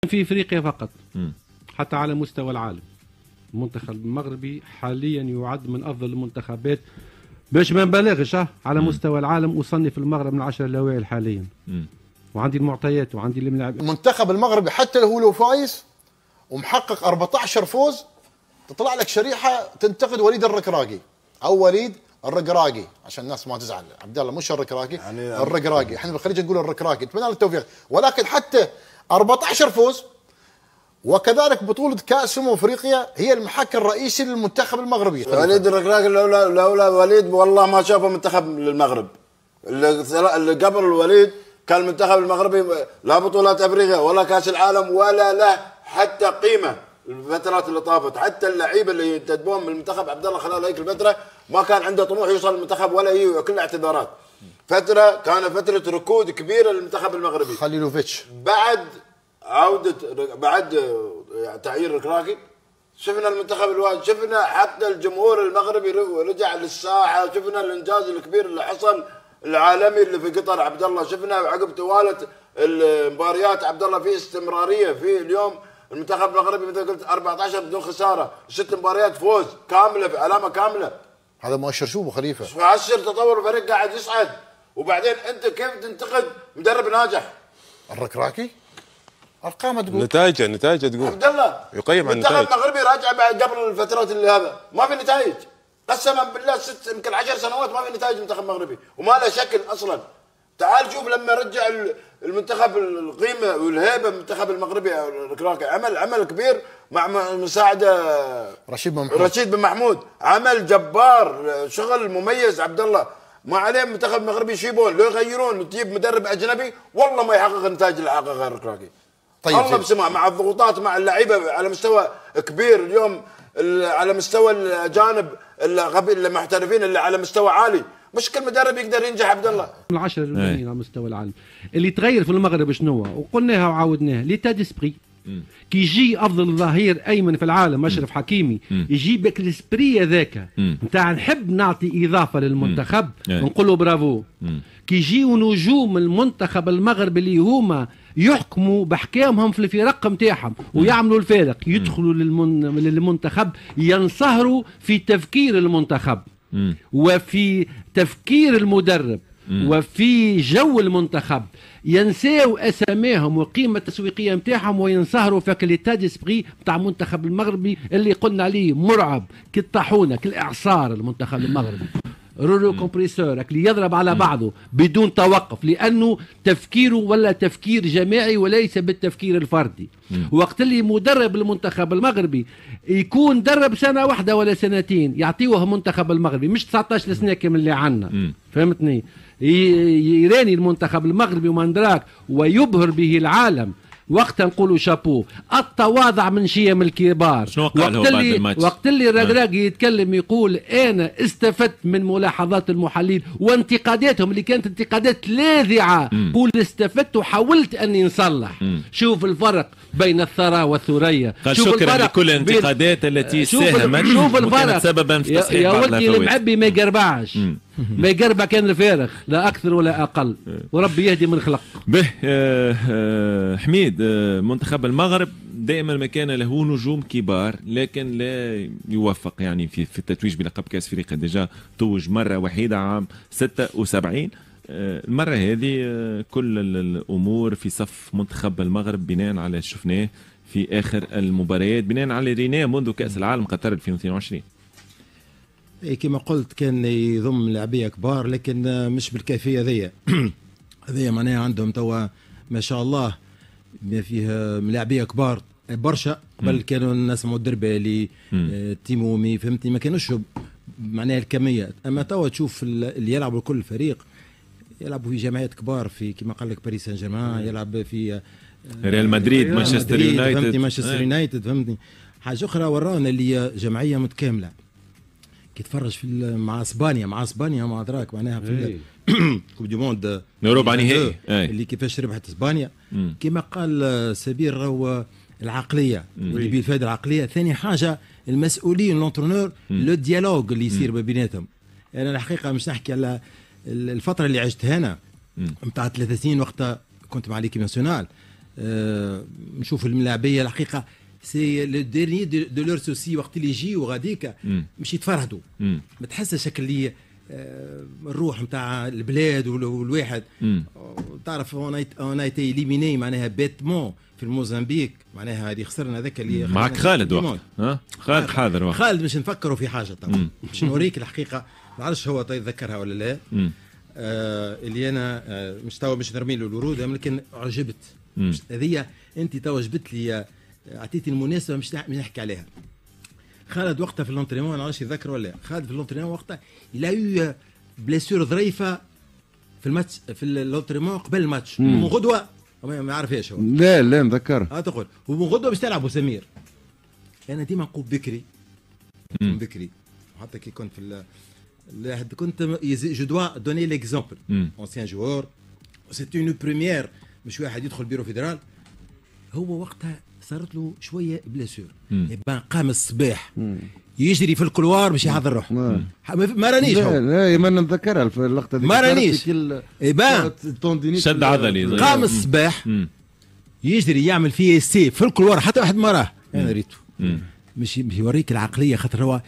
في افريقيا فقط حتى على مستوى العالم. المنتخب المغربي حاليا يعد من افضل المنتخبات، باش ما نبالغش على مستوى العالم. اصنف المغرب من 10 الاوائل حاليا. وعندي المعطيات وعندي الملاعب. المنتخب المغربي حتى لو فايز ومحقق 14 فوز، تطلع لك شريحه تنتقد وليد الركراكي او وليد الركراكي عشان الناس ما تزعل. عبد الله مش الركراكي، يعني الركراكي. احنا بالخليج نقول الركراكي. اتمنى له التوفيق. ولكن حتى 14 فوز وكذلك بطولة كأس افريقيا هي المحك الرئيسي للمنتخب المغربي. وليد الركراكي لولا وليد والله ما شافه منتخب للمغرب. اللي قبل الوليد كان المنتخب المغربي لا بطولات افريقيا ولا كأس العالم ولا له حتى قيمة. الفترات اللي طافت حتى اللعيبه اللي ينتدبون من المنتخب عبد الله خلال هيك الفتره ما كان عنده طموح يوصل المنتخب ولا هي كلها اعتذارات. كانت فتره ركود كبيره للمنتخب المغربي. خليلوفيتش بعد عوده بعد تعيين الركراكي شفنا المنتخب الواحد، شفنا حتى الجمهور المغربي رجع للساحه، شفنا الانجاز الكبير اللي حصل العالمي اللي في قطر عبد الله، شفنا عقب توالت المباريات عبد الله في استمراريه. في اليوم المنتخب المغربي مثل قلت 14 بدون خساره، 6 مباريات فوز كامله في علامه كامله. هذا مؤشر شو ابو خليفه؟ مؤشر تطور الفريق قاعد يصعد. وبعدين انت كيف تنتقد مدرب ناجح؟ الركراكي ارقامه تقول، نتائجه تقول عبد الله يقيم عن النتائج. المنتخب المغربي راجع بعد قبل الفترات اللي هذا ما في نتائج. قسما بالله يمكن 10 سنوات ما في نتائج المنتخب المغربي وما له شكل اصلا. تعال شوف لما رجع المنتخب القيمه والهيبه المنتخب المغربي الركراكي عمل كبير مع مساعده رشيد بن محمود. عمل جبار، شغل مميز عبد الله. ما عليه المنتخب المغربي يشيبون لو يغيرون تجيب مدرب اجنبي والله ما يحقق النتائج اللي حققها الركراكي. طيب الله بسمع مع الضغوطات مع اللعيبه على مستوى كبير اليوم، على مستوى الاجانب المحترفين اللي على مستوى عالي. مش كل مدرب يقدر ينجح عبد الله. من 10 الاولين على مستوى العالم. اللي تغير في المغرب شنو؟ وقلناها وعاودناها، ليتا ديسبري. كي يجي افضل ظهير ايمن في العالم اشرف حكيمي يجيبك الاسبري هذاك نتاع نحب نعطي اضافه للمنتخب نقول له برافو. كي يجيو نجوم المنتخب المغربي اللي هما يحكموا باحكامهم في الفرق نتاعهم ويعملوا الفارق، يدخلوا للمنتخب ينصهروا في تفكير المنتخب وفي تفكير المدرب وفي جو المنتخب، ينساو اساميهم والقيمه التسويقيه نتاعهم وينصهروا في ليتا ديسبري نتاع المنتخب المغربي اللي قلنا عليه مرعب كالطاحونه كالاعصار. المنتخب المغربي رولو كومبريسور اللي يضرب على بعضه بدون توقف، لانه تفكيره ولا تفكير جماعي وليس بالتفكير الفردي. وقت اللي مدرب المنتخب المغربي يكون درب سنه واحده ولا سنتين يعطيوه المنتخب المغربي مش 19 سنه كما اللي عندنا، فهمتني؟ يراني المنتخب المغربي ومندراك ويبهر به العالم. وقت نقولوا شابو. التواضع من شيم الكبار. شنو قال هو بعد الماتش؟ وقت اللي الركراكي يتكلم يقول انا استفدت من ملاحظات المحللين وانتقاداتهم اللي كانت انتقادات لاذعه، قول استفدت وحاولت اني نصلح. شوف الفرق بين الثرى والثريا. قال شكرا لكل الانتقادات التي ساهمت وكانت سببا في تصحيح يا ولدي المعبي ما يقربعش ما يقربع كان الفارغ لا اكثر ولا اقل، وربي يهدي من خلق به. حميد، منتخب المغرب دائما ما كان له نجوم كبار لكن لا يوفق يعني في التتويج بلقب كاس افريقيا. ديجا توج مره وحيده عام 76. المره هذه كل الامور في صف منتخب المغرب بناء على شفناه في اخر المباريات، بناء على ريناه منذ كاس العالم قطر 2022. كما قلت كان يضم لاعبيه كبار لكن مش بالكيفيه ذي. هذيا معناها عندهم توا ما شاء الله فيه لاعبيه كبار برشا. قبل كانوا الناس مدربه تيمومي فهمتني ما كانوش معناها الكميه. اما توا تشوف اللي يلعبوا كل فريق يلعبوا في جمعيات كبار، في كما قال لك باريس سان جيرمان، يلعب في ريال مدريد، مانشستر يونايتد، فهمتني مانشستر يونايتد فهمتني. حاجه اخرى ورانا اللي جمعيه متكامله. كي تفرج في مع اسبانيا مع دراك معناها في كوب دي موند نوروبا نهائي اللي كيفاش ربحت اسبانيا. كما قال سبير هو العقليه اللي بالفائده العقليه. ثاني حاجه المسؤولين لونترونور لو ديالوج اللي يصير ما بيناتهم. انا الحقيقه مش نحكي على الفتره اللي عشتها انا نتاع 3 سنين وقتها كنت مع ليكيب ناسيونال. نشوف الملاعبيه الحقيقه سي لو ديرني دو لور سوسي وقت اللي يجيو غاديك مش يتفرهدوا ما تحسش اللي الروح نتاع البلاد والواحد تعرف اون ايتي اليميني معناها بيتمون في الموزمبيق معناها هذه خسرنا هذاك اللي معك خالد وقت خالد حاضر وقت خالد مش نفكروا في حاجه طبعا باش نوريك الحقيقه ما نعرفش هو يتذكرها ولا لا اللي انا مش توا مش نرمي له الورود لكن عجبت هذه انت توا جبت لي اعطيتي المناسبه مش نحكي عليها. خالد وقتها في الانترينمون ما نعرفش يتذكر ولا لا. خالد في الانترينمون وقتها الى يو بليسور ظريفه في الماتش في الانترينمون قبل الماتش من غدوه ما يعرفهاش هو. لا نذكرها. تقول ومن غدوه باش تلعبوا سمير. انا ديما نقول بكري بكري حتى كي كنت في كنت جو دوا دوني ليكزامبل اونسيان جوور سيتي اون بريميير مش واحد يدخل بيرو فيدرال هو وقتها صارت له شويه بلاسور يبان قام الصباح يجري في الكلوار باش يحضر روحه ما رانيش هو لا ما نتذكرها في اللقطه دي ما رانيش يبان شد عضلي قام الصباح يجري يعمل فيه سي في الكلوار حتى واحد ما راه انا ريته مش يوريك العقليه خاطر هو